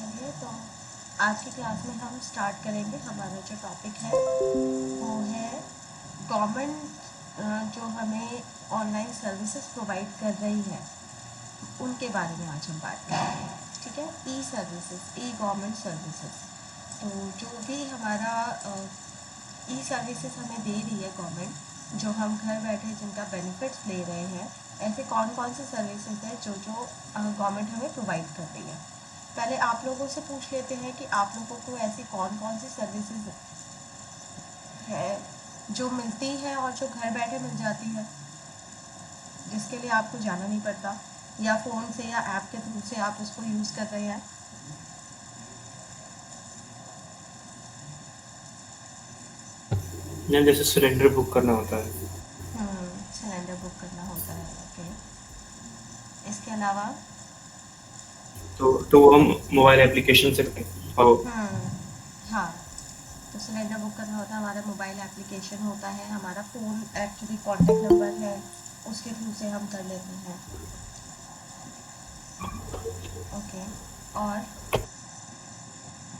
चलिए तो आज की क्लास में हम स्टार्ट करेंगे। हमारा जो टॉपिक है वो है गवर्नमेंट जो हमें ऑनलाइन सर्विसेज प्रोवाइड कर रही है उनके बारे में आज हम बात करेंगे। ठीक है, ई सर्विसेज, ई गवर्नमेंट सर्विसेज। तो जो भी हमारा ई सर्विसेज हमें दे रही है गवर्नमेंट, जो हम घर बैठे जिनका बेनिफिट्स ले रहे हैं, ऐसे कौन कौन से सर्विसेज हैं जो गवर्नमेंट हमें प्रोवाइड कर रही है। पहले आप लोगों से पूछ लेते हैं कि आप लोगों को ऐसी कौन कौन सी सर्विसेज है जो मिलती हैं और जो घर बैठे मिल जाती है, जिसके लिए आपको जाना नहीं पड़ता, या फ़ोन से या ऐप के थ्रू से आप उसको यूज़ कर रहे हैं। मैम जैसे सिलेंडर बुक करना होता है सिलेंडर बुक करना होता है। ओके, इसके अलावा तो वो हम मोबाइल एप्लीकेशन से करें और हाँ, तो सिलेंडर बुक करना होता है, हमारा मोबाइल एप्लीकेशन होता है, हमारा फ़ोन एक्चुअली कॉन्टेक्ट नंबर है, उसके थ्रू से हम कर लेते हैं। ओके, और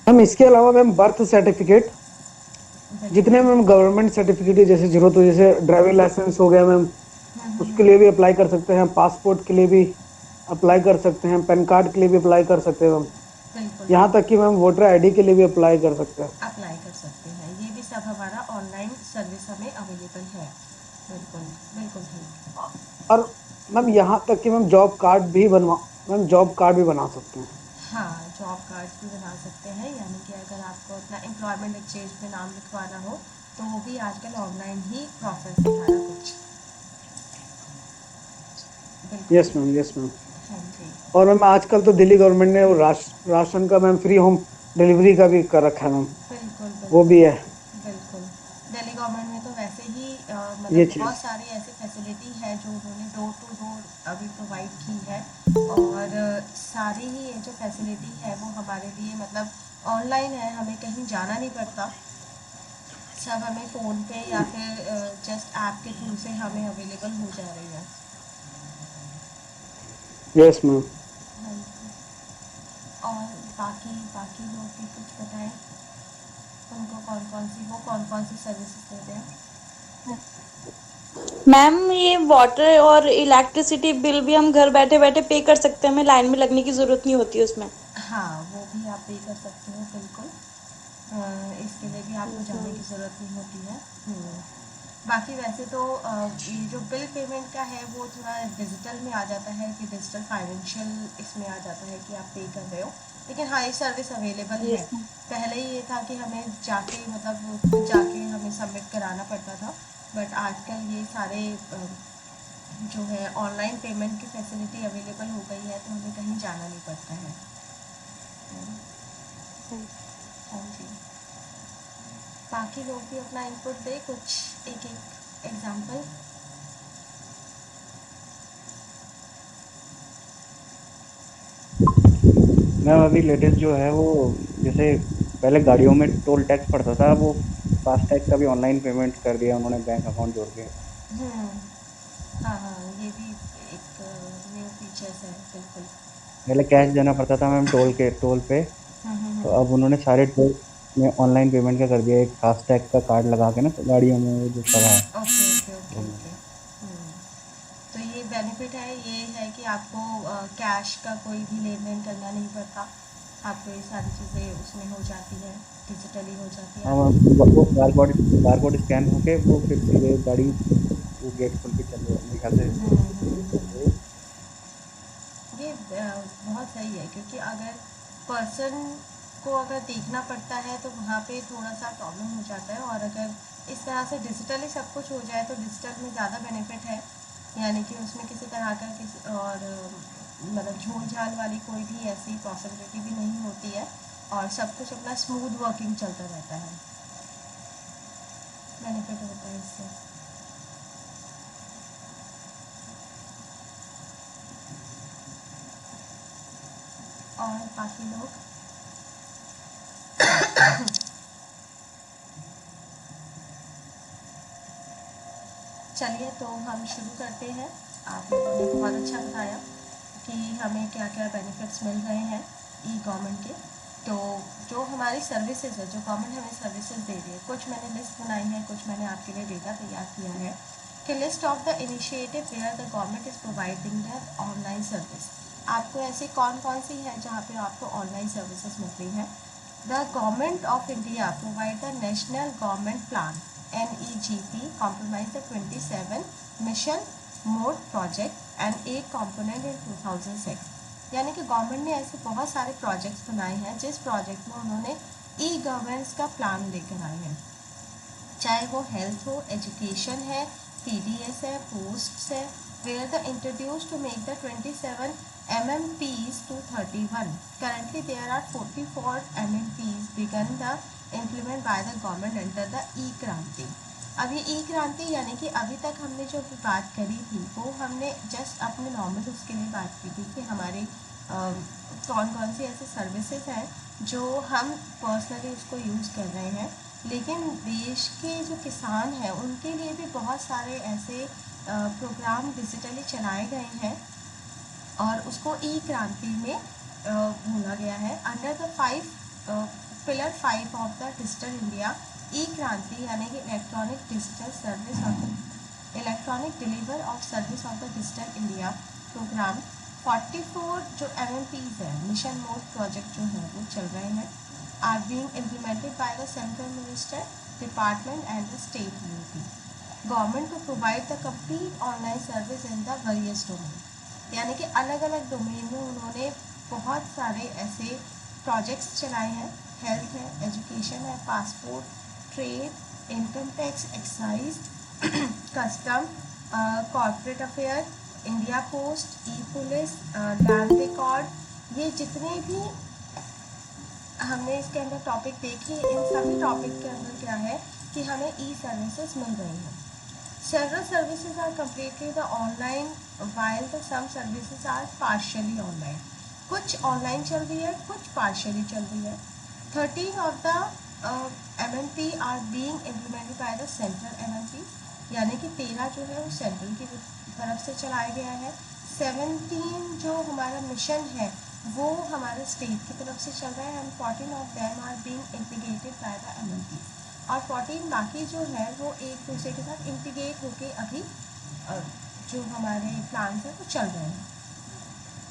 मैम इसके अलावा मैम बर्थ सर्टिफिकेट, जितने मैम गवर्नमेंट सर्टिफिकेट है, जैसे जरूरत हो, जैसे ड्राइविंग लाइसेंस हो गया मैम, उसके लिए भी अप्लाई कर सकते हैं, पासपोर्ट के लिए भी अप्लाई कर सकते हैं, पैन कार्ड के लिए भी अप्लाई कर सकते हैं मैम, बिल्कुल यहाँ तक कि मैम वोटर आईडी के लिए भी अप्लाई कर सकते हैं। अप्लाई कर सकते हैं। ये भी सब हमारा ऑनलाइन सर्विस हमें अवेलेबल है। बिल्कुल, बिल्कुल ठीक। और मैम यहाँ तक कि मैम जॉब कार्ड भी बना सकते हैं। हाँ, जॉब कार्ड्स भी बना सकते हैं, यानी कि अगर आपको अपना एम्प्लॉयमेंट एक्सचेंज में नाम लिखवाना हो तो वो भी आजकल ऑनलाइन ही प्रोसेस है सारा कुछ। बिल्कुल। Yes ma'am, yes ma'am. हाँ जी। और मैम आजकल तो दिल्ली गवर्नमेंट ने वो राशन का मैम फ्री होम डिलीवरी का भी कर रखा है मैम, बिल्कुल वो बिल्कुल भी है बिल्कुल। दिल्ली गवर्नमेंट में तो वैसे ही ये मतलब बहुत चीज़। सारी ऐसी फैसिलिटी है जो उन्होंने डोर टू डोर अभी प्रोवाइड की है। और सारी ही ये जो फैसिलिटी है वो हमारे लिए मतलब ऑनलाइन है, हमें कहीं जाना नहीं पड़ता। सब हमें फ़ोन पे या फिर जस्ट ऐप के थ्रू से हमें अवेलेबल हो जा रही है। Yes ma'am. हाँ जी। और बाकी बाकी लोग भी कुछ बताएं, उनको कौन कौन सी सर्विसेज देते हैं। मैम ये वाटर और इलेक्ट्रिसिटी बिल भी हम घर बैठे बैठे पे कर सकते हैं, हमें लाइन में लगने की जरूरत नहीं होती उसमें। हाँ, वो भी आप पे कर सकते हो बिल्कुल। इसके लिए भी आपको यस जाने मैम। की ज़रूरत नहीं होती है। बाकी वैसे तो ये जो बिल पेमेंट का है वो थोड़ा डिजिटल में आ जाता है कि डिजिटल फाइनेंशियल इसमें आ जाता है कि आप पे कर रहे हो, लेकिन हाँ ये सर्विस अवेलेबल है। Yes ma'am. पहले ये था कि हमें जाके मतलब खुद जाके हमें सबमिट कराना पड़ता था, बट आजकल ये सारे जो है ऑनलाइन पेमेंट की फैसिलिटी अवेलेबल हो गई है, तो हमें कहीं जाना नहीं पड़ता है। हाँ जी। बाकी लोग भी अपना इनपुट दे कुछ, एक एक एग्जांपल। मैम अभी लेटेस्ट जो है वो, जैसे पहले गाड़ियों में टोल टैक्स पड़ता था, वो फास्टैग का भी ऑनलाइन पेमेंट कर दिया उन्होंने बैंक अकाउंट जोड़ के। हम्म, हाँ हाँ, ये भी एक न्यू फीचर्स है बिल्कुल। पहले कैश देना पड़ता था मैम टोल पे, तो अब उन्होंने सारे टोल में ऑनलाइन पेमेंट का कर दिया, एक फास्टैग का कार्ड लगा के ना, तो गाड़ियों में वो जो चला है ओके ओके ओके वो। ओके। तो ये बेनिफिट है, ये है कि आपको कैश का कोई भी लेन देन करना नहीं पड़ता, आपको ये सारी चीज़ें उसमें हो जाती है, डिजिटली हो जाती है हाँ आपकी। मैम, वो बार कोड स्कैन होके वो फिर सीधे गाड़ी वो गेट खोल के चलो, मेरे ख्याल से चल रही है। ये बहुत सही है, क्योंकि अगर पर्सन को अगर देखना पड़ता है तो वहाँ पे थोड़ा सा प्रॉब्लम हो जाता है, और अगर इस तरह से डिजिटली सब कुछ हो जाए तो डिजिटल में ज़्यादा बेनिफिट है, यानी कि उसमें किसी तरह का किसी और मतलब झोल झाल वाली कोई भी ऐसी पॉसिबिलिटी भी नहीं होती है, और सब कुछ अपना स्मूथ वर्किंग चलता रहता है। बेनिफिट होता है इससे। और बाकी लोग, चलिए तो हम शुरू करते हैं। आप लोगों ने बहुत अच्छा बताया कि हमें क्या क्या बेनिफिट्स मिल रहे हैं ई गवर्नमेंट के। तो जो हमारी सर्विसेज है, जो गवर्नमेंट हमें सर्विसेज दे रही है, कुछ मैंने लिस्ट बनाई है, कुछ मैंने आपके लिए डेटा तैयार किया है कि list of the initiative where the government is providing the online service. आपको ऐसी कौन कौन सी है जहाँ पे आपको ऑनलाइन सर्विसेज मिल रही हैं? The government of India provide the national government plan NEGP compromise the 27 mission mode project and 8 component in 2006। यानी कि गवर्नमेंट ने ऐसे बहुत सारे प्रोजेक्ट्स बनाए हैं जिस प्रोजेक्ट में उन्होंने ई गवर्नेंस का प्लान लेकर आए हैं, चाहे वो हेल्थ हो, एजुकेशन है, PDS है, पोस्ट्स है, where the introduce to make the 27 MMPs to 31। Currently there are 44 MMPs begun the implement by the government under the E-क्रांति। अब ये E-क्रांति यानी कि अभी तक हमने जो बात करी थी वो हमने जस्ट अपने नॉर्मल उसके लिए बात की थी कि हमारे कौन कौन सी ऐसे सर्विसेज हैं जो हम पर्सनली उसको यूज़ कर रहे हैं, लेकिन देश के जो किसान हैं उनके लिए भी बहुत सारे ऐसे प्रोग्राम डिजिटली चलाए गए हैं और उसको E-क्रांति में भूला गया है। Under the pillar 5 of the digital India E-क्रांति यानी कि electronic digital service of the electronic deliver of service of the digital India program 44 जो MMPs है, मिशन मोड प्रोजेक्ट जो है वो चल रहे हैं, are being implemented by the central minister department and the state UT government to provide the complete online service in the various domain. यानी कि अलग अलग डोमेन में उन्होंने बहुत सारे ऐसे प्रोजेक्ट्स चलाए हैं, हेल्थ है, एजुकेशन है, passport, trade, income tax, excise, custom, corporate affair, India post, e police, land record, ये जितने भी हमने इसके अंदर टॉपिक देखे, इन सभी टॉपिक के अंदर क्या है कि हमें ई सर्विसेज मिल रही हैं। Several services are completely the online while the some services are partially online। कुछ ऑनलाइन चल रही है, कुछ पार्शियली चल रही है। 13 of the MMP are being implemented by the central MMP, यानी कि 13 जो है वो सेंट्रल की तरफ से चलाया गया है। 17 जो हमारा मिशन है वो हमारे स्टेट की तरफ से चल रहा है and 14 of them are being integrated by the MMP, और 14 बाकी जो है वो एक दूसरे के साथ इंटीग्रेट होके अभी जो हमारे प्लान्स हैं वो चल रहे हैं।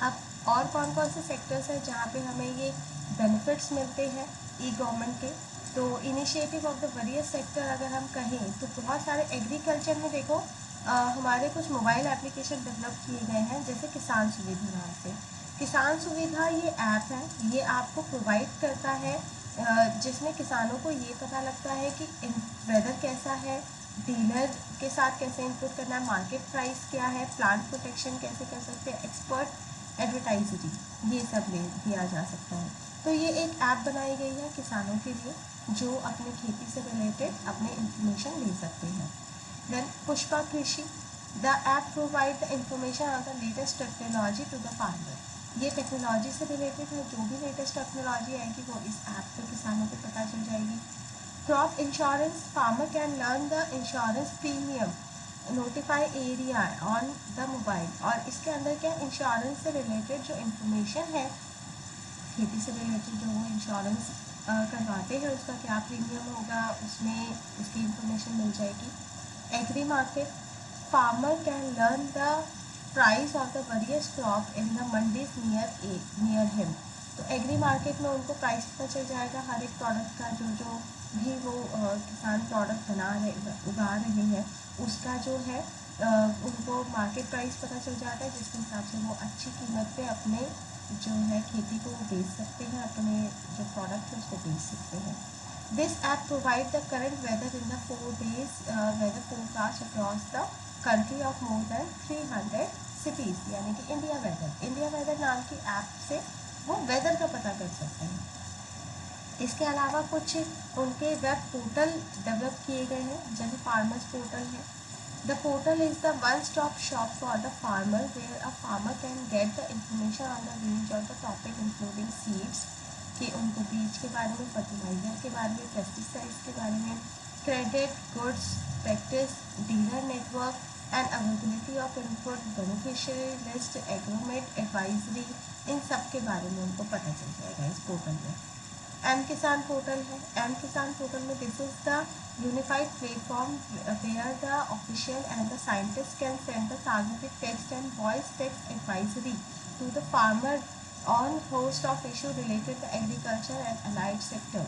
अब और कौन कौन से सेक्टर्स हैं जहाँ पे हमें ये बेनिफिट्स मिलते हैं ई गवर्नमेंट के? तो initiative of the various sector अगर हम कहें तो बहुत सारे एग्रीकल्चर में देखो हमारे कुछ मोबाइल एप्लीकेशन डेवलप किए गए हैं, जैसे किसान सुविधा नाम से। किसान सुविधा ये ऐप है, ये आपको प्रोवाइड करता है जिसमें किसानों को ये पता लगता है कि वेदर कैसा है, डीलर के साथ कैसे इनपुट करना है, मार्केट प्राइस क्या है, प्लांट प्रोटेक्शन कैसे कर सकते हैं, एक्सपर्ट एडवर्टाइजरी, ये सब ले दिया जा सकता है। तो ये एक ऐप बनाई गई है किसानों के लिए जो अपने खेती से रिलेटेड अपने इंफॉर्मेशन ले सकते हैं। Then Pusa Krishi, the app provide the information on the latest technology to the farmer. ये टेक्नोलॉजी से रिलेटेड है, जो भी लेटेस्ट टेक्नोलॉजी आएगी वो इस ऐप पे किसानों को पता चल जाएगी। Crop insurance, farmer can learn the insurance premium, notify area on the mobile, और इसके अंदर क्या इंश्योरेंस से रिलेटेड जो इन्फॉर्मेशन है, खेती से रिलेटेड जो वो इंश्योरेंस करवाते हैं उसका क्या प्रीमियम होगा, उसमें उसकी इन्फॉर्मेशन मिल जाएगी। Agri market, farmer can learn the price of the various crop in the mandis near him. तो एग्री मार्केट में उनको प्राइस पता चल जाएगा हर एक प्रोडक्ट का, जो जो भी वो किसान प्रोडक्ट उगा रहे हैं उसका जो है उनको मार्केट प्राइस पता चल जाता है, जिसके हिसाब से वो अच्छी कीमत पे अपने जो है खेती को बेच सकते हैं, अपने जो प्रोडक्ट है उसको बेच सकते हैं। This app provide the current weather in the 4 days weather forecast across the country of more than 300 cities, यानी कि इंडिया वेदर नाम की ऐप से वो वेदर का पता कर सकते हैं। इसके अलावा कुछ उनके वेब पोर्टल डेवलप किए गए हैं, जैसे फार्मर्स पोर्टल है। The portal is the one stop shop for the farmer where a farmer can get the information on the range of the topic including seeds, कि उनको बीज के बारे में, फर्टिलाइजर के बारे में, पेस्टिसाइड्स के बारे में, credit, goods, practice, dealer network and availability of input, beneficiary list, agromet, advisory, इन सब के बारे में उनको पता चल जाएगा इस पोर्टल में। एम किसान पोर्टल है। एम किसान पोर्टल में this is the unified platform where the official and the scientist can send the targeted text and voice text advisory to the farmer on host of issue related to agriculture and allied sector.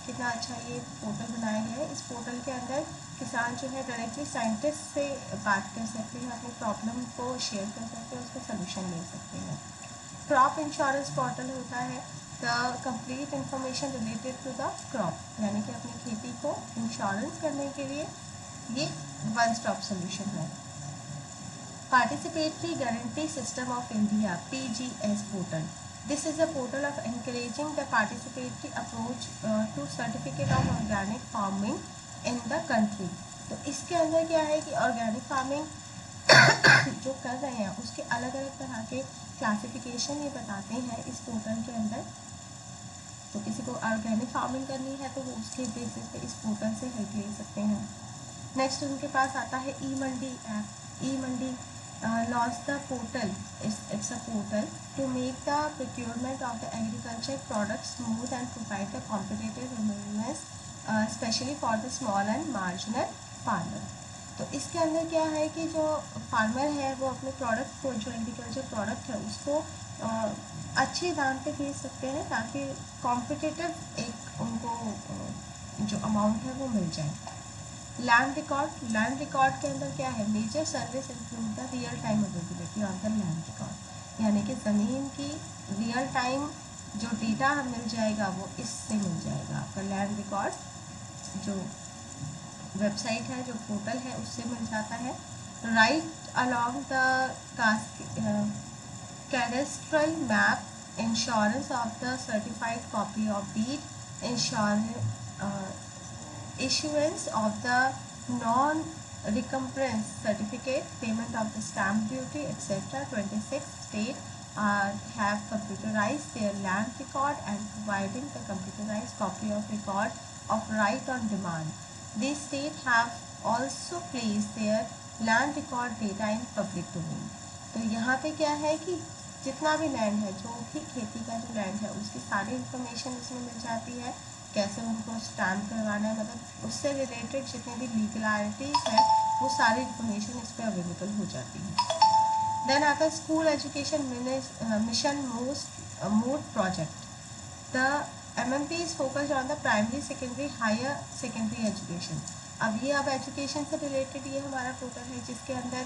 कितना अच्छा ये portal बनाया गया है। इस portal के अंदर किसान जो है डायरेक्टली साइंटिस्ट से बात कर सकते हैं, अपनी प्रॉब्लम को शेयर कर सकते हैं, उसका सोल्यूशन ले सकते हैं। क्रॉप इंश्योरेंस पोर्टल होता है the complete information related to the crop, यानी कि अपनी खेती को इंश्योरेंस करने के लिए ये वन स्टॉप सोल्यूशन है। Participatory guarantee system of India PGS portal, this is a portal of encouraging the participatory approach to certificate of organic farming in the country। तो इसके अंदर क्या है कि ऑर्गेनिक फार्मिंग जो कर रहे हैं उसके अलग अलग तरह के क्लासिफिकेशन ये बताते हैं इस पोर्टल के अंदर। तो किसी को ऑर्गेनिक फार्मिंग करनी है तो वो उसके बेसिस पे इस पोर्टल से हेल्प ले सकते हैं। नेक्स्ट उनके पास आता है e Mandi app. E Mandi launched the portal, it's a portal to make the procurement of the agriculture products smooth and provide the competitive remuneration especially for the small and marginal farmer। तो इसके अंदर क्या है कि जो फार्मर है वो अपने प्रोडक्ट को, जो एग्रीकल्चर प्रोडक्ट है उसको अच्छे दाम पे बेच सकते हैं ताकि कॉम्पिटिटिव एक उनको जो अमाउंट है वो मिल जाए। लैंड रिकॉर्ड के अंदर क्या है, major service include the real time availability of the land record, यानी कि ज़मीन की रियल टाइम जो डेटा हम मिल जाएगा वो इससे मिल जाएगा। आपका लैंड रिकॉर्ड जो वेबसाइट है, जो पोर्टल है, उससे मिल जाता है। Right along the cadastral map insurance of the certified copy of deed insurance issuance of the non-recumbrance certificate, payment of the stamp duty, etc. 26 states have computerized their land record and providing the computerized copy of record of right on demand. These states have also placed their land record data in public domain। तो यहाँ पे क्या है कि जितना भी land है, जो भी खेती का जो लैंड है उसकी सारी इंफॉर्मेशन इसमें मिल जाती है, कैसे उनको स्टैम्प करवाना है, मतलब उससे रिलेटेड जितनी भी लीगलिटीज़ है वो सारी इंफॉर्मेशन इस पर अवेलेबल हो जाती है। देन आता है school education mission mode project. The MMP is focused on the primary secondary higher secondary education. अब एजुकेशन से रिलेटेड ये हमारा पोर्टल है जिसके अंदर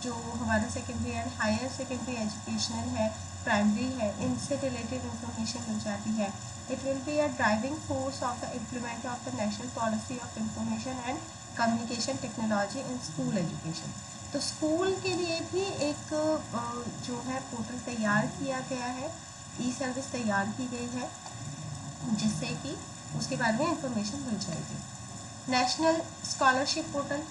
जो हमारा secondary and higher secondary educational है, प्राइमरी है, इनसे रिलेटेड इंफॉर्मेशन मिल जाती है। It will be a driving force of the implement of the national policy of information and communication technology in school education. तो स्कूल के लिए भी एक जो है पोर्टल तैयार किया गया है, ई सर्विस तैयार की गई है जिससे कि उसके बारे में इंफॉर्मेशन मिल जाएगी। National scholarship portal.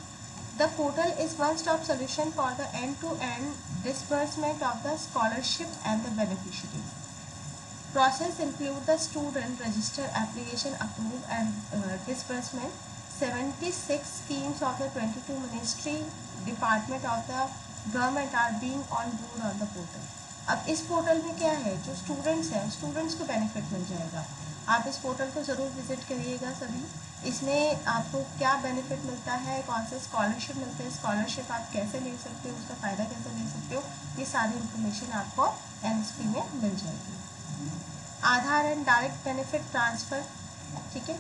The portal is one-stop solution for the end-to-end disbursement of the scholarship and the beneficiaries. Process include the student register application approve and disbursement. 76 schemes of the 22 ministry department of the government are being on board on the portal। अब इस portal में क्या है, जो students हैं students को benefit मिल जाएगा। आप इस पोर्टल को ज़रूर विजिट करिएगा सभी। इसमें आपको क्या बेनिफिट मिलता है, कौन से स्कॉलरशिप मिलते हैं, स्कॉलरशिप आप कैसे ले सकते हो, उसका फ़ायदा कैसे ले सकते हो, ये सारी इन्फॉर्मेशन आपको NSP में मिल जाएगी। आधार एंड डायरेक्ट बेनिफिट ट्रांसफ़र, ठीक है।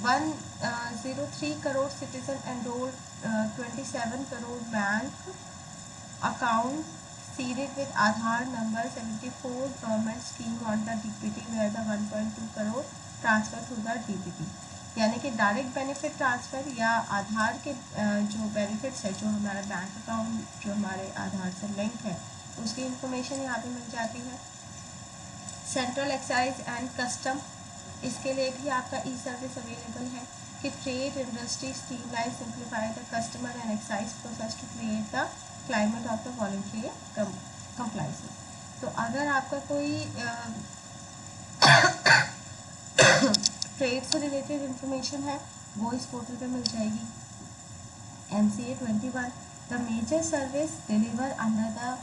103 crore citizen enrolled, 27 crore bank account seeded with Aadhaar number, 74 government scheme on the DPT where the 1.2 crore transfer through the DPT। यानी कि डायरेक्ट बेनिफिट ट्रांसफ़र या आधार के जो बेनिफिट्स है, जो हमारा बैंक अकाउंट जो हमारे आधार से लिंक है उसकी इंफॉर्मेशन यहाँ पे मिल जाती है। सेंट्रल एक्साइज एंड कस्टम, इसके लिए भी आपका ई सर्विस अवेलेबल है कि trade industry streamline simplify the customer and excise process to create the climate of the voluntary compliance. तो अगर आपका कोई ट्रेड से रिलेटेड इंफॉर्मेशन है वो इस पोर्टल पे मिल जाएगी। MCA 21 the major service deliver under the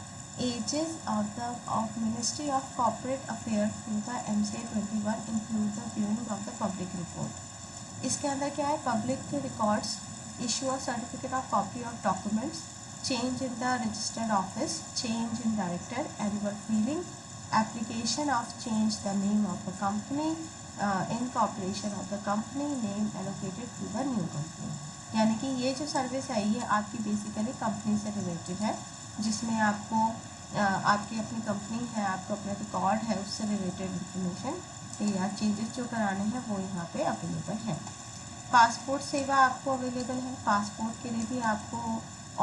ages of Ministry of Corporate Affairs through the MCA 21 include the viewing of the public report. इसके अंदर क्या है, public records, issue of certificate of copy of documents, change in the registered office, change in director, annual filing, application of change the name of the company, incorporation of the company, name allocated to the new company. यानी कि ये जो service है ये आपकी basically company से related है, जिसमें आपको आपकी अपनी कंपनी है, आपको अपना रिकॉर्ड है, उससे रिलेटेड इंफॉर्मेशन या चेंजेस जो कराने हैं वो यहाँ पे अवेलेबल है। पासपोर्ट सेवा आपको अवेलेबल है। पासपोर्ट के लिए भी आपको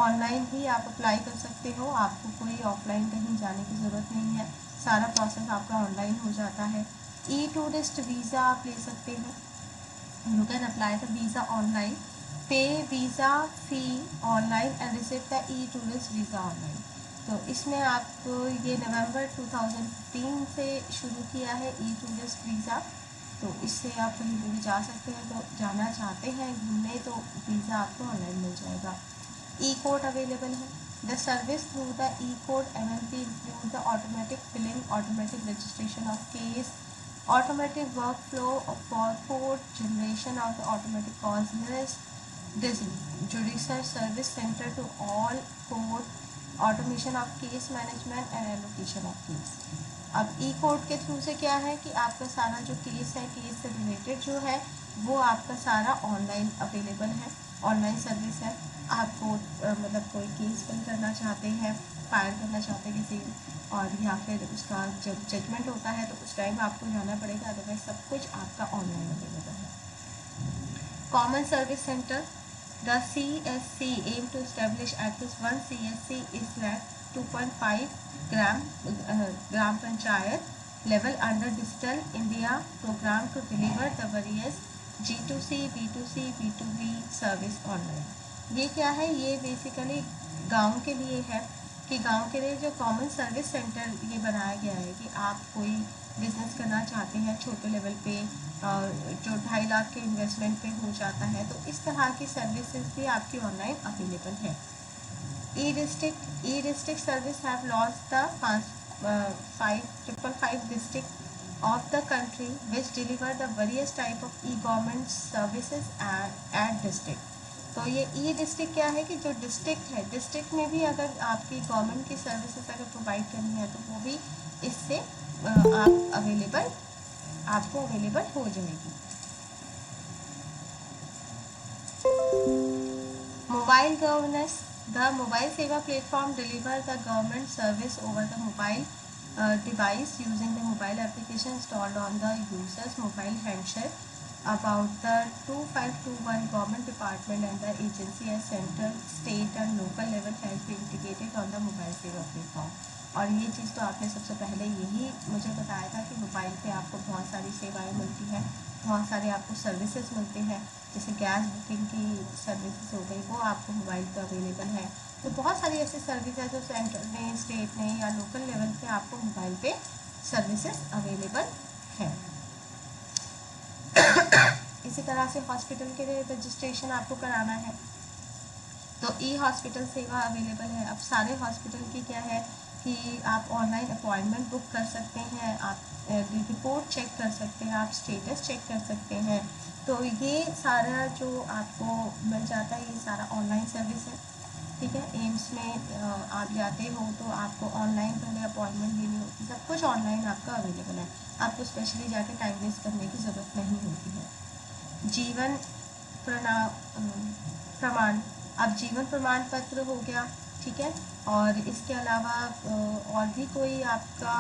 ऑनलाइन ही आप अप्लाई कर सकते हो, आपको कोई ऑफलाइन कहीं जाने की ज़रूरत नहीं है, सारा प्रोसेस आपका ऑनलाइन हो जाता है। ई टूरिस्ट वीज़ा आप ले सकते हैं, you can apply the visa online, pay visa fee online and receive the e tourist visa online. तो इसमें आप ये नवंबर 2015 से शुरू किया है ई टूरिस्ट वीज़ा, तो इससे आप कहीं भी जा सकते हैं, तो जाना चाहते हैं घूमने तो वीज़ा आपको ऑनलाइन मिल जाएगा। ई कोड अवेलेबल है। The service through the e code MLP include the automatic filing, automatic registration of case, automatic workflow for code generation of the automatic cause list, this judicial service center to all court, automation of case management and allocation of case। अब ई code के through से क्या है कि आपका सारा जो case है, केस से रिलेटेड जो है वो आपका सारा ऑनलाइन अवेलेबल है, ऑनलाइन सर्विस है। आपको मतलब कोई केस फिल करना चाहते हैं, फाइल करना चाहते हैं किसी, और या फिर उसका जब जजमेंट होता है तो उस टाइम आपको जाना पड़ेगा, अदरवाइज सब कुछ आपका ऑनलाइन अवेलेबल है। Common service centre, the CSC aim to establish at least 1 CSC is lakh 2.5 gram panchayat level under digital India programme to deliver the various G2C, B2C, B2B service online. ये क्या है, ये बेसिकली गांव के लिए है कि गांव के लिए जो कॉमन सर्विस सेंटर ये बनाया गया है कि आप कोई बिजनेस करना चाहते हैं छोटे लेवल पे, जो 2.5 लाख के इन्वेस्टमेंट पे हो जाता है, तो इस तरह की सर्विसेज भी आपकी ऑनलाइन अवेलेबल है। E district service have launch the 555 district of the country which deliver the various type of e-government services at district। तो ये ई डिस्ट्रिक्ट क्या है कि जो डिस्ट्रिक्ट है, डिस्ट्रिक्ट में भी अगर आपकी गवर्नमेंट की सर्विसेज अगर प्रोवाइड करनी है तो वो भी इससे आपको अवेलेबल हो जाएगी। मोबाइल गवर्नेंस, द मोबाइल सेवा platform deliver the government service over the mobile device using the mobile application installed on the user's mobile handset about the 2521 government department and the agency as central, state and local level has been integrated on the mobile seva platform। और ये चीज़ तो आपने सबसे पहले यही मुझे बताया था कि मोबाइल पे आपको बहुत सारी सेवाएं मिलती हैं, बहुत सारे आपको सर्विसेज मिलते हैं, जैसे गैस बुकिंग की सर्विसेज हो गई वो आपको मोबाइल पे अवेलेबल है। तो बहुत सारी ऐसी सर्विस है जो सेंट्रल ने, स्टेट ने या लोकल लेवल पे आपको मोबाइल पे सर्विसेज अवेलेबल है। इसी तरह से हॉस्पिटल के लिए रजिस्ट्रेशन आपको कराना है तो ई हॉस्पिटल सेवा अवेलेबल है। अब सारे हॉस्पिटल की क्या है कि आप ऑनलाइन अपॉइंटमेंट बुक कर सकते हैं, आप रिपोर्ट चेक कर सकते हैं, आप स्टेटस चेक कर सकते हैं, तो ये सारा जो आपको मिल जाता है ये सारा ऑनलाइन सर्विस है। ठीक है, एम्स में आप जाते हो तो आपको ऑनलाइन पहले अपॉइंटमेंट लेनी होती है, सब कुछ ऑनलाइन आपका अवेलेबल है, आपको स्पेशली जाके टाइम वेस्ट करने की ज़रूरत नहीं होती है। जीवन प्रमाण, अब जीवन प्रमाण पत्र हो गया, ठीक है, और इसके अलावा और भी कोई आपका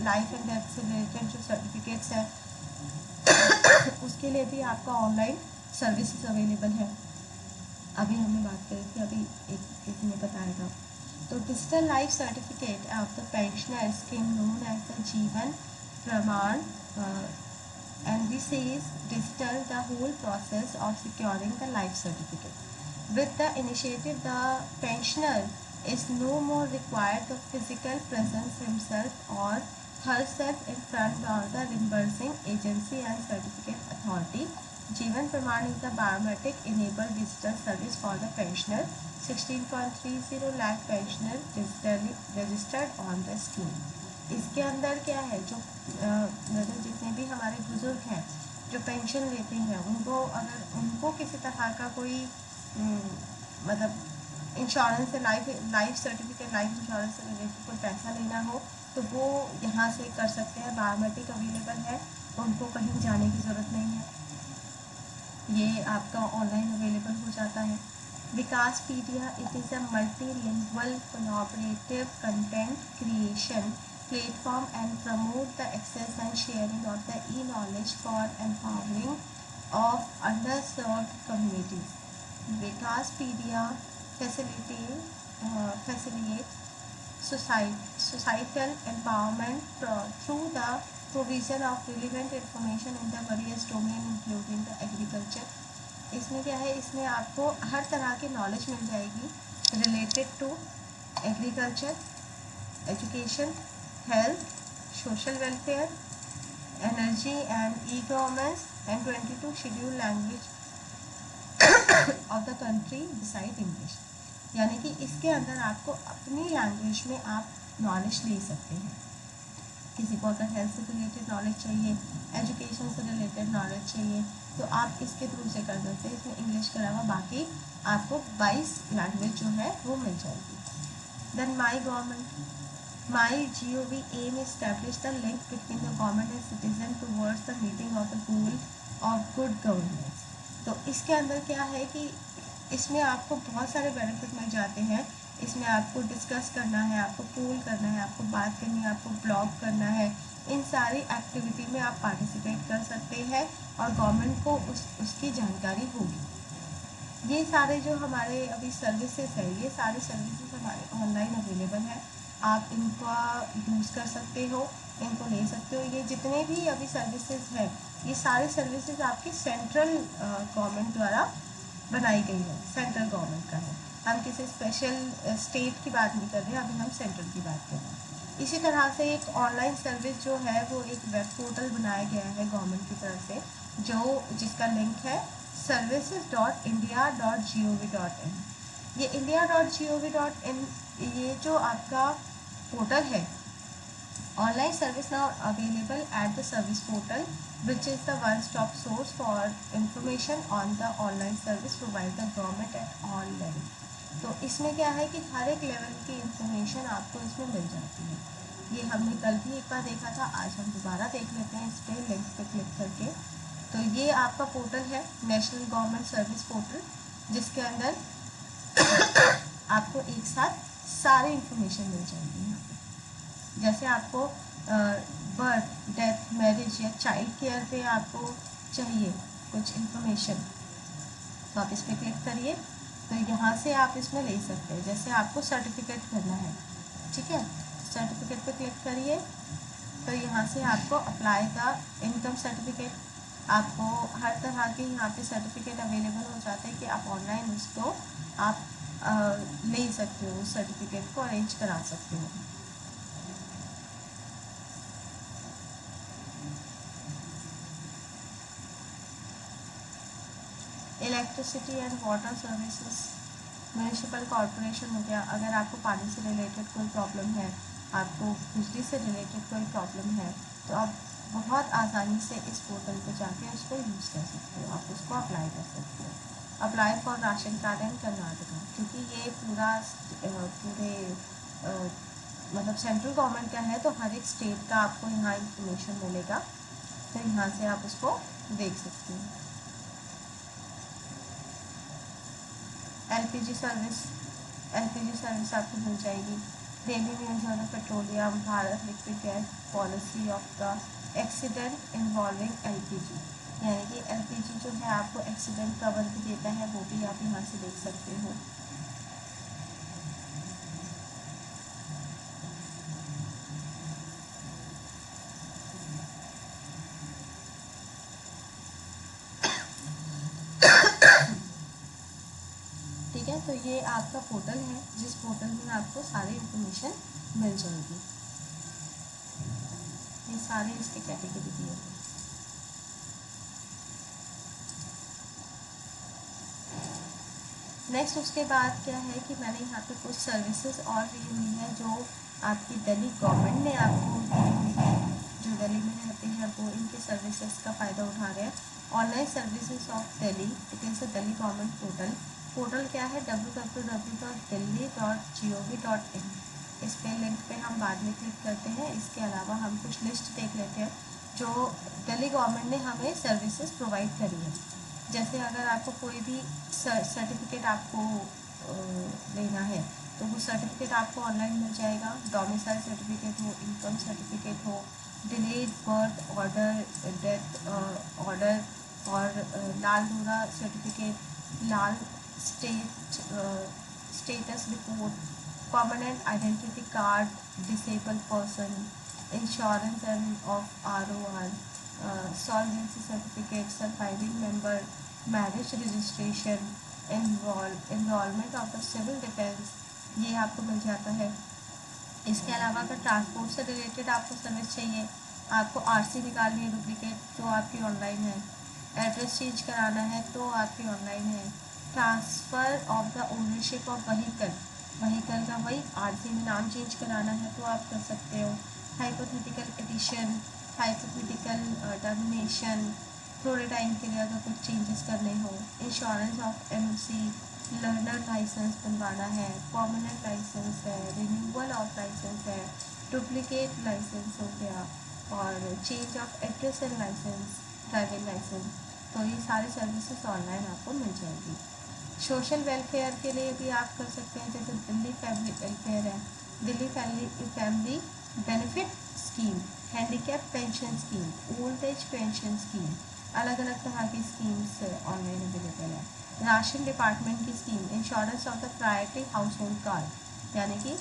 लाइफ एंड डेथ से रिलेटेड जो सर्टिफिकेट्स हैं उसके लिए भी आपका ऑनलाइन सर्विसेज अवेलेबल है। अभी हमने बात करी थी, अभी एक किसी ने बताया था। तो digital life certificate of the pensioner scheme known as the Jeevan Pramaan and this is digital the whole process of securing the life certificate. With the initiative, the pensioner is no more required the physical presence himself or herself in front of the reimbursing agency and certificate authority. Jeevan Praman is the biometric enabled digital service for the pensioner. 16.30 lakh pensioner digitally registered on the scheme। इसके अंदर क्या है, जो हमारे बुज़ुर्ग हैं जो pension लेते हैं, उनको अगर उनको किसी तरह का कोई मतलब इंश्योरेंस से लाइफ सर्टिफिकेट, लाइफ इंश्योरेंस से रिलेटेड कोई पैसा लेना हो तो वो यहाँ से कर सकते हैं। बायोमेट्रिक अवेलेबल है, उनको कहीं जाने की ज़रूरत नहीं है, ये आपका ऑनलाइन अवेलेबल हो जाता है। Vikaspedia, it is a multilingual collaborative content creation platform and promote the access and sharing of the e-knowledge for empowering of underserved communities. Vikaspedia facilitates societal empowerment through the provision of relevant information in the various domain including the agriculture. इसमें क्या है, इसमें आपको हर तरह की knowledge मिल जाएगी related to agriculture, education, health, social welfare, energy and e-commerce and 22 scheduled language of the country beside English. यानी कि इसके अंदर आपको अपनी लैंग्वेज में आप नॉलेज ले सकते हैं। किसी को अगर हेल्थ से रिलेटेड नॉलेज चाहिए, एजुकेशन से रिलेटेड नॉलेज चाहिए तो आप इसके थ्रू से कर सकते हैं। इसमें इंग्लिश के अलावा बाकी आपको 22 लैंग्वेज जो है वो मिल जाएगी। Then my government, MyGov aim establish the link between the government and citizen towards the meeting of the goal of good governance. तो इसके अंदर क्या है कि इसमें आपको बहुत सारे बेनिफिट मिल जाते हैं। इसमें आपको डिस्कस करना है, आपको पोल करना है, आपको बात करनी है, आपको ब्लॉग करना है, इन सारी एक्टिविटी में आप पार्टिसिपेट कर सकते हैं और गवर्नमेंट को उसकी जानकारी होगी। ये सारे जो हमारे अभी सर्विसेज है, ये सारे सर्विसेज हमारे ऑनलाइन अवेलेबल हैं, आप इनका यूज़ कर सकते हो, इनको ले सकते हो। ये जितने भी अभी सर्विसेज हैं, ये सारे सर्विसेज आपकी सेंट्रल गवर्नमेंट द्वारा बनाई गई है, सेंट्रल गवर्नमेंट का है। हम किसी स्पेशल स्टेट की बात नहीं कर रहे हैं, अभी हम सेंट्रल की बात कर रहे हैं। इसी तरह से एक ऑनलाइन सर्विस जो है वो एक वेब पोर्टल बनाया गया है गवर्नमेंट की तरफ से, जिसका लिंक है services.india.gov.in। ये india.gov.in, ये जो आपका पोर्टल है, online service now available at the service portal which is the one stop source for information on the online service provide the government at all level. तो इसमें क्या है कि हर एक लेवल की इंफॉर्मेशन आपको इसमें मिल जाती है। ये हमने कल भी एक बार देखा था, आज हम दोबारा देख लेते हैं इस पर लिंक पे क्लिक करके। तो ये आपका पोर्टल है नेशनल गवर्नमेंट सर्विस पोर्टल, जिसके अंदर आपको एक साथ सारी इंफॉर्मेशन मिल जाएगी। यहाँ पे जैसे आपको बर्थ, डेथ, मैरिज या चाइल्ड केयर पे आपको चाहिए कुछ इंफॉर्मेशन, तो आप इस पर क्लिक करिए, तो यहाँ से आप इसमें ले सकते हैं। जैसे आपको सर्टिफिकेट करना है, ठीक है, सर्टिफिकेट पे क्लिक करिए, तो यहाँ से आपको अप्लाई का इनकम सर्टिफिकेट, आपको हर तरह के यहाँ पे सर्टिफिकेट अवेलेबल हो जाते हैं कि आप ऑनलाइन उसको आप ले सकते हो, उस सर्टिफिकेट को अरेंज करा सकते हो। Electricity and water services, municipal corporation हो गया। अगर आपको पानी से रिलेटेड कोई प्रॉब्लम है, आपको बिजली से रिलेटेड कोई प्रॉब्लम है, तो आप बहुत आसानी से इस पोर्टल पे जाके उसको यूज़ कर सकते हो, आप उसको अप्लाई कर सकते हो। अप्लाई फॉर राशन कार्ड इन कर्नाटका, क्योंकि ये पूरे मतलब सेंट्रल गवर्नमेंट का है, तो हर एक स्टेट का आपको यहाँ इंफॉर्मेशन मिलेगा, तो यहाँ से आप उसको देख सकते हो। एलपीजी सर्विस आपको मिल जाएगी। Daily news on petroleum, Bharat liquid gas policy of the accident involving LPG, यानी कि एलपीजी जो है आपको एक्सीडेंट कवर भी देता है, वो भी आप यहाँ से देख सकते हो। ठीक है, तो ये आपका पोर्टल है, जिस पोर्टल में आपको सारी इंफॉर्मेशन मिल जाएगी। ये सारे इसके कैटेगरी दिए हैं। नेक्स्ट उसके बाद क्या है कि मैंने यहाँ पे कुछ सर्विसेज और दी हुई है जो आपकी दिल्ली गवर्नमेंट ने आपको दी हुई है। जो दिल्ली में रहते हैं वो इनके सर्विसेज का फ़ायदा उठा रहे हैं। Online services of Delhi, it is a Delhi government portal. Portal क्या है? www.delhi.gov.in। इस पे लिंक पे हम बाद में क्लिक करते हैं। इसके अलावा हम कुछ लिस्ट देख लेते हैं जो दिल्ली गवर्नमेंट ने हमें सर्विसेज प्रोवाइड करी है। जैसे अगर आपको कोई भी सर्टिफिकेट आपको लेना है तो वो सर्टिफिकेट आपको ऑनलाइन मिल जाएगा। डोमिसाइल सर्टिफिकेट हो, इनकम सर्टिफिकेट हो, delayed birth order, death order, और लाल डोरा certificate, Lal status report, permanent identity card, disable person, insurance end of ROR, solvency certificate, surviving member, marriage registration, enrollment of the civil defense, ये आपको मिल जाता है। इसके अलावा अगर ट्रांसपोर्ट से रिलेटेड आपको सर्विस चाहिए, आपको RC निकालनी है डुप्लीकेट, तो आपकी ऑनलाइन है। एड्रेस चेंज कराना है तो आपकी ऑनलाइन है। Transfer of the ownership of vehicle का वही RC में नाम चेंज कराना है तो आप कर सकते हो। हाइपोथेटिकल पिटिशन, हाइपोथेटिकल टर्मिनेशन, थोड़े टाइम के लिए अगर कुछ चेंजेस करने हो। Insurance of MOC, learner licence बनवाना है, परमानेंट लाइसेंस है, रिन्यूअल ऑफ लाइसेंस है, डुप्लीकेट लाइसेंस हो गया, और change of address and licence, driving licence. तो ये सारी सर्विसेज ऑनलाइन आपको मिल जाएगी। सोशल वेलफेयर के लिए भी आप कर सकते हैं, जैसे दिल्ली फैमिली वेलफेयर है, Delhi family benefit scheme, handicap pension scheme, old age pension scheme, अलग अलग तरह की स्कीम्स ऑनलाइन अवेलेबल है। राशन डिपार्टमेंट की scheme, insurance of the priority house hold card, यानी कि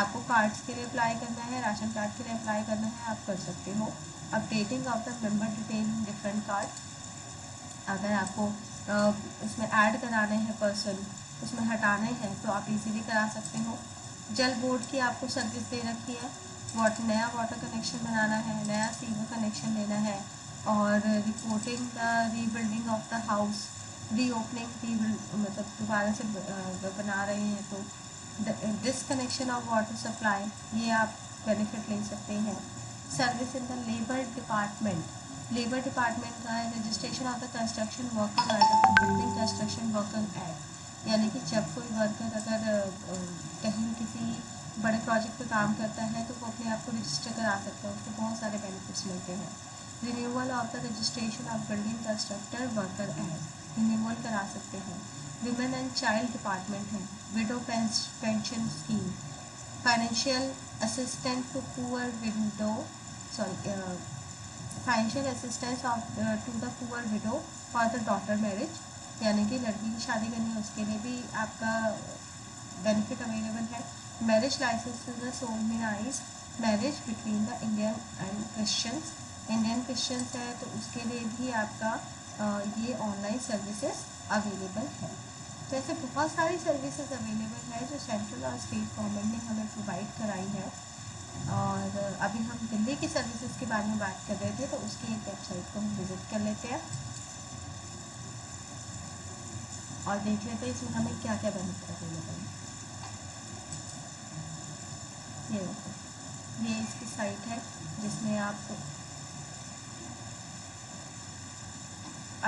आपको कार्ड्स के लिए अप्लाई करना है, राशन कार्ड के लिए अप्लाई करना है, आप कर सकते हो। Updating of the member detail in different card, अगर आपको उसमें ऐड कराने हैं पर्सन, उसमें हटाने हैं तो आप इजीली करा सकते हो। जल बोर्ड की आपको सर्विस दे रखी है, नया वाटर कनेक्शन बनाना है, नया सीवर कनेक्शन लेना है, और reporting the rebuilding of the house, reopening, मतलब दोबारा से बना रहे हैं तो डिसकनेक्शन ऑफ वाटर सप्लाई, ये आप बेनिफिट ले सकते हैं। Service in the labour department का है registration of the construction worker under the building construction worker act, यानी कि जब कोई वर्कर अगर कहीं किसी बड़े प्रोजेक्ट पे काम करता है तो वो अपने आप को रजिस्टर करा सकता है, उसको बहुत सारे बेनिफिट्स मिलते हैं। Renewal of the registration of building constructor worker act, renewal करा सकते हैं। विमेन एंड चाइल्ड डिपार्टमेंट है, widow pension scheme, financial assistant to poor widow, financial assistance of to the poor widow for the daughter marriage, यानी कि लड़की की शादी करनी है उसके लिए भी आपका बेनिफिट अवेलेबल है। Marriage licence to the solemnise marriage between the Indian and Christians है तो उसके लिए भी आपका ये ऑनलाइन सर्विसेज अवेलेबल है। तो ऐसे बहुत सारी सर्विसेज अवेलेबल है जो सेंट्रल और स्टेट गवर्नमेंट ने हमें प्रोवाइड कराई है। और अभी हम दिल्ली की सर्विसेज के बारे में बात कर रहे थे तो उसकी एक वेबसाइट को हम विज़िट कर लेते हैं और देख लेते हैं इसमें हमें क्या क्या बेनिफिट अवेलेबल है। ये देखो, ये इसकी साइट है जिसमें आप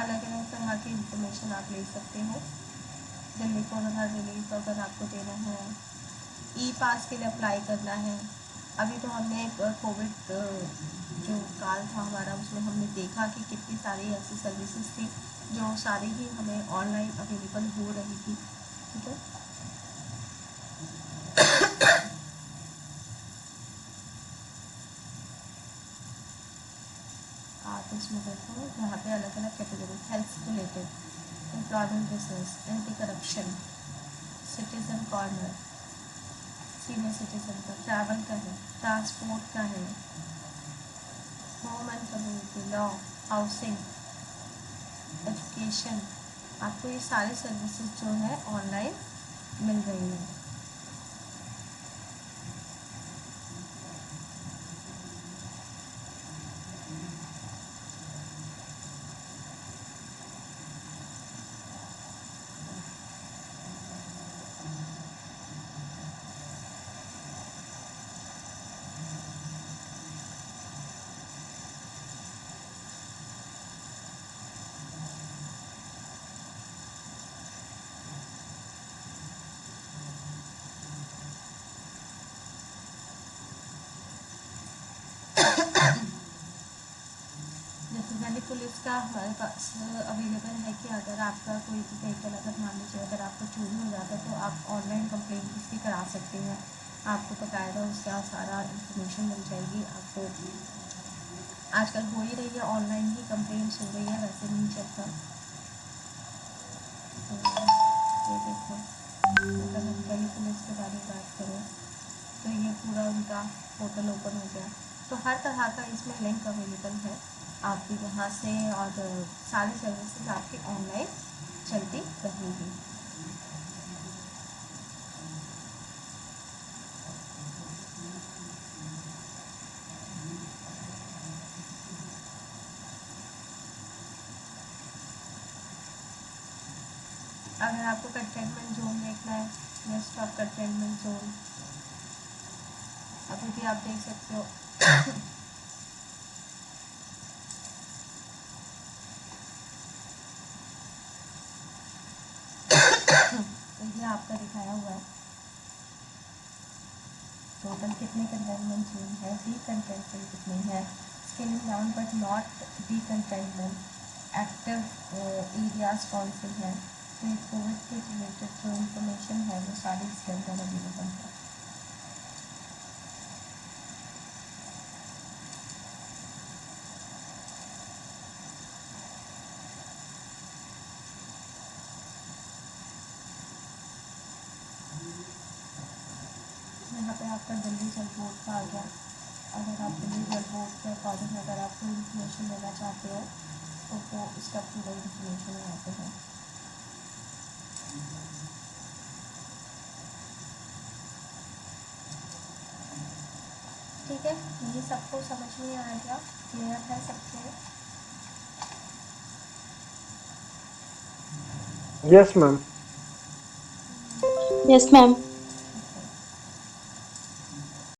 अलग अलग तरह की इंफॉर्मेशन आप ले सकते हो। दिल्ली कोरोना रिलीफ अगर आपको देना है, ई-पास के लिए अप्लाई करना है। अभी तो हमने कोविड जो काल था हमारा उसमें हमने देखा कि कितनी सारी ऐसी सर्विसेज थी जो सारी ही हमें ऑनलाइन अवेलेबल हो रही थी। ठीक है, आप इसमें देखो यहाँ पे अलग अलग category, health related, employment business, anti corruption, citizen corner, senior citizen का, ट्रैवल का है, ट्रांसपोर्ट का है, home and community law, housing, education, आपको ये सारी सर्विसेज जो है ऑनलाइन मिल रही है। दिल्ली पुलिस का हमारे पास अवेलेबल है कि अगर आपका कोई व्हीकल, अगर मान लीजिए अगर आपको चोरी हो जाता है तो आप ऑनलाइन कंप्लेंट उसकी करा सकते हैं। आपको बकायदा उसका सारा इंफॉर्मेशन मिल जाएगी आपको। आजकल हो ही रही है, ऑनलाइन ही कंप्लेंट्स हो रही है, वैसे नहीं चलता। तो ये देखो, अगर हम दिल्ली पुलिस के बारे में बात करें तो ये पूरा उनका पोर्टल ओपन हो गया। तो हर तरह का इसमें लिंक अवेलेबल है आपके यहाँ से, और सारी सर्विसेज आपकी ऑनलाइन चलती रहेगी। अगर आपको कंटेनमेंट जोन देखना है, लिस्ट ऑफ कंटेनमेंट जोन अभी भी आप देख सकते हो। तो ये आपका दिखाया हुआ है टोटल कितने कंटेनमेंट जोन है, डी कंटेनमेंट कितनी है, scaling down but not D containment, active areas कौन से हैं। तो ये कोविड के रिलेटेड जो इंफॉर्मेशन है वो सारी इसके अंदर अवेलेबल है। यहाँ पे आपका दिल्ली जल बोर्ड का आ गया। अगर आप दिल्ली जल बोर्ड के अकॉर्डिंग अगर आप कोई इन्फॉर्मेशन लेना चाहते हो तो वो उसका पूरा इन्फॉर्मेशन यहाँ पे है। ठीक है, ये सबको समझ में आ गया, क्लियर है सबके? Yes ma'am. Yes ma'am.